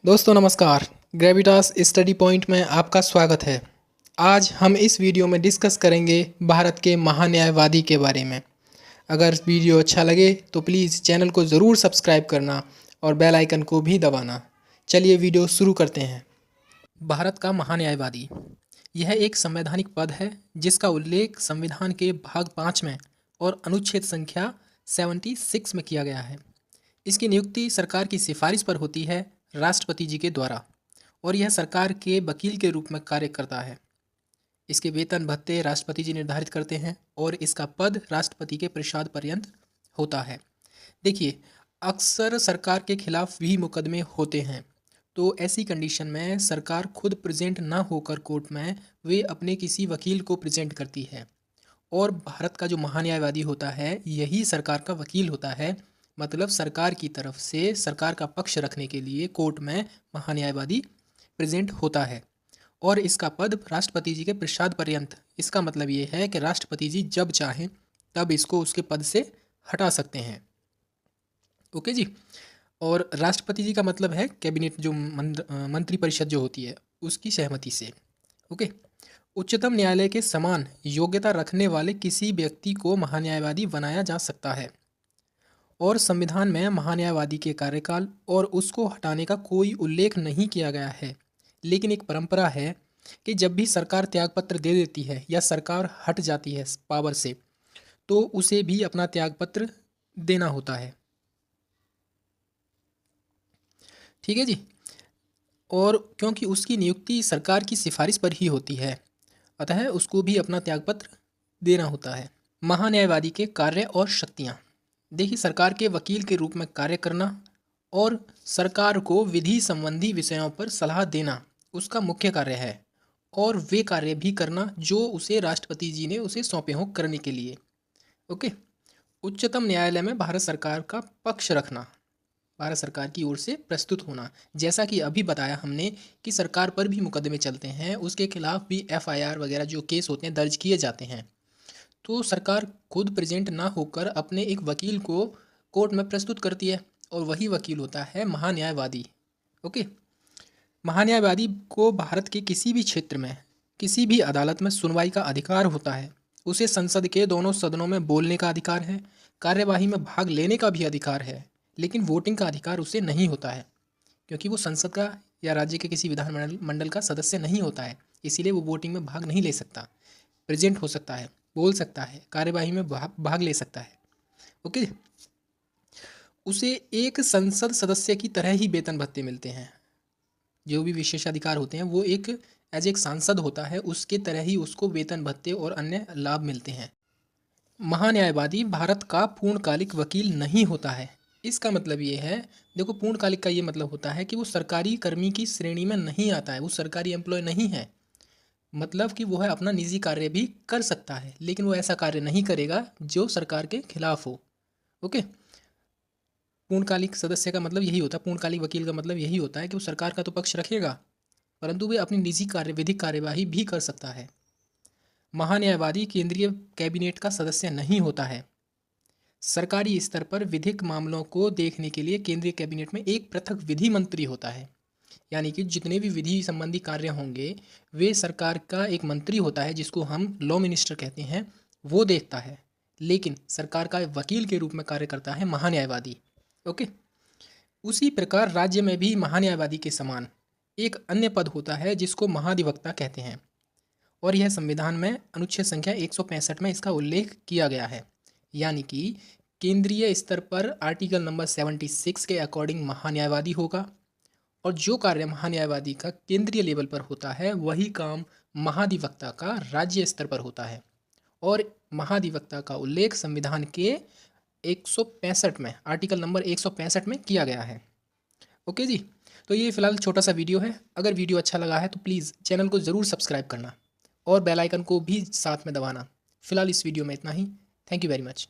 दोस्तों नमस्कार। Gravitas study point में आपका स्वागत है। आज हम इस वीडियो में डिस्कस करेंगे भारत के महान्यायवादी के बारे में। अगर वीडियो अच्छा लगे तो प्लीज़ चैनल को ज़रूर सब्सक्राइब करना और बेल आइकन को भी दबाना। चलिए वीडियो शुरू करते हैं। भारत का महान्यायवादी यह एक संवैधानिक पद है जिसका उल्लेख संविधान के भाग 5 में और अनुच्छेद संख्या 76 में किया गया है। इसकी नियुक्ति सरकार की सिफारिश पर होती है राष्ट्रपति जी के द्वारा, और यह सरकार के वकील के रूप में कार्य करता है। इसके वेतन भत्ते राष्ट्रपति जी निर्धारित करते हैं और इसका पद राष्ट्रपति के प्रसाद पर्यंत होता है। देखिए, अक्सर सरकार के खिलाफ भी मुकदमे होते हैं, तो ऐसी कंडीशन में सरकार खुद प्रेजेंट ना होकर कोर्ट में वे अपने किसी वकील को प्रेजेंट करती है, और भारत का जो महान्यायवादी होता है यही सरकार का वकील होता है। मतलब सरकार की तरफ से सरकार का पक्ष रखने के लिए कोर्ट में महान्यायवादी प्रेजेंट होता है, और इसका पद राष्ट्रपति जी के प्रसाद पर्यंत। इसका मतलब ये है कि राष्ट्रपति जी जब चाहें तब इसको उसके पद से हटा सकते हैं। ओके जी। और राष्ट्रपति जी का मतलब है कैबिनेट, जो मंत्रिपरिषद जो होती है उसकी सहमति से। ओके। उच्चतम न्यायालय के समान योग्यता रखने वाले किसी व्यक्ति को महान्यायवादी बनाया जा सकता है, और संविधान में महान्यायवादी के कार्यकाल और उसको हटाने का कोई उल्लेख नहीं किया गया है। लेकिन एक परंपरा है कि जब भी सरकार त्यागपत्र दे देती है या सरकार हट जाती है पावर से, तो उसे भी अपना त्यागपत्र देना होता है। ठीक है जी। और क्योंकि उसकी नियुक्ति सरकार की सिफारिश पर ही होती है, अतः उसको भी अपना त्यागपत्र देना होता है। महान्यायवादी के कार्य और शक्तियाँ। देखिए, सरकार के वकील के रूप में कार्य करना और सरकार को विधि संबंधी विषयों पर सलाह देना उसका मुख्य कार्य है, और वे कार्य भी करना जो उसे राष्ट्रपति जी ने उसे सौंपे हों करने के लिए। ओके। उच्चतम न्यायालय में भारत सरकार का पक्ष रखना, भारत सरकार की ओर से प्रस्तुत होना। जैसा कि अभी बताया हमने कि सरकार पर भी मुकदमे चलते हैं, उसके खिलाफ भी एफआईआर वगैरह जो केस होते हैं दर्ज किए जाते हैं, तो सरकार खुद प्रेजेंट ना होकर अपने एक वकील को कोर्ट में प्रस्तुत करती है, और वही वकील होता है महान्यायवादी। ओके। महान्यायवादी को भारत के किसी भी क्षेत्र में किसी भी अदालत में सुनवाई का अधिकार होता है। उसे संसद के दोनों सदनों में बोलने का अधिकार है, कार्यवाही में भाग लेने का भी अधिकार है, लेकिन वोटिंग का अधिकार उसे नहीं होता है, क्योंकि वो संसद का या राज्य के किसी विधान मंडल का सदस्य नहीं होता है। इसीलिए वो वोटिंग में भाग नहीं ले सकता। प्रेजेंट हो सकता है, बोल सकता है, कार्यवाही में भाग ले सकता है। ओके। उसे एक संसद सदस्य की तरह ही वेतन भत्ते मिलते हैं। जो भी विशेषाधिकार होते हैं वो एक एज एक सांसद होता है, उसके तरह ही उसको वेतन भत्ते और अन्य लाभ मिलते हैं। महान्यायवादी भारत का पूर्णकालिक वकील नहीं होता है। इसका मतलब ये है, देखो, पूर्णकालिक का ये मतलब होता है कि वो सरकारी कर्मी की श्रेणी में नहीं आता है, वो सरकारी एम्प्लॉय नहीं है। मतलब कि वो है अपना निजी कार्य भी कर सकता है, लेकिन वो ऐसा कार्य नहीं करेगा जो सरकार के खिलाफ हो। ओके। पूर्णकालिक सदस्य का मतलब यही होता है, पूर्णकालिक वकील का मतलब यही होता है कि वो सरकार का तो पक्ष रखेगा, परंतु वे अपनी निजी कार्य विधिक कार्यवाही भी कर सकता है। महान्यायवादी केंद्रीय कैबिनेट का सदस्य नहीं होता है। सरकारी स्तर पर विधिक मामलों को देखने के लिए केंद्रीय कैबिनेट में एक पृथक विधि मंत्री होता है। यानी कि जितने भी विधि संबंधी कार्य होंगे वे सरकार का एक मंत्री होता है, जिसको हम लॉ मिनिस्टर कहते हैं, वो देखता है। लेकिन सरकार का वकील के रूप में कार्य करता है महान्यायवादी। ओके। उसी प्रकार राज्य में भी महान्यायवादी के समान एक अन्य पद होता है जिसको महाधिवक्ता कहते हैं, और यह संविधान में अनुच्छेद संख्या 165 में इसका उल्लेख किया गया है। यानी कि केंद्रीय स्तर पर आर्टिकल नंबर 76 के अकॉर्डिंग महान्यायवादी होगा, और जो कार्य महान्यायवादी का केंद्रीय लेवल पर होता है वही काम महाधिवक्ता का राज्य स्तर पर होता है, और महाधिवक्ता का उल्लेख संविधान के 165 में, आर्टिकल नंबर 165 में किया गया है। ओके जी। तो ये फिलहाल छोटा सा वीडियो है। अगर वीडियो अच्छा लगा है तो प्लीज़ चैनल को ज़रूर सब्सक्राइब करना और बेल आइकन को भी साथ में दबाना। फिलहाल इस वीडियो में इतना ही। Thank you very much.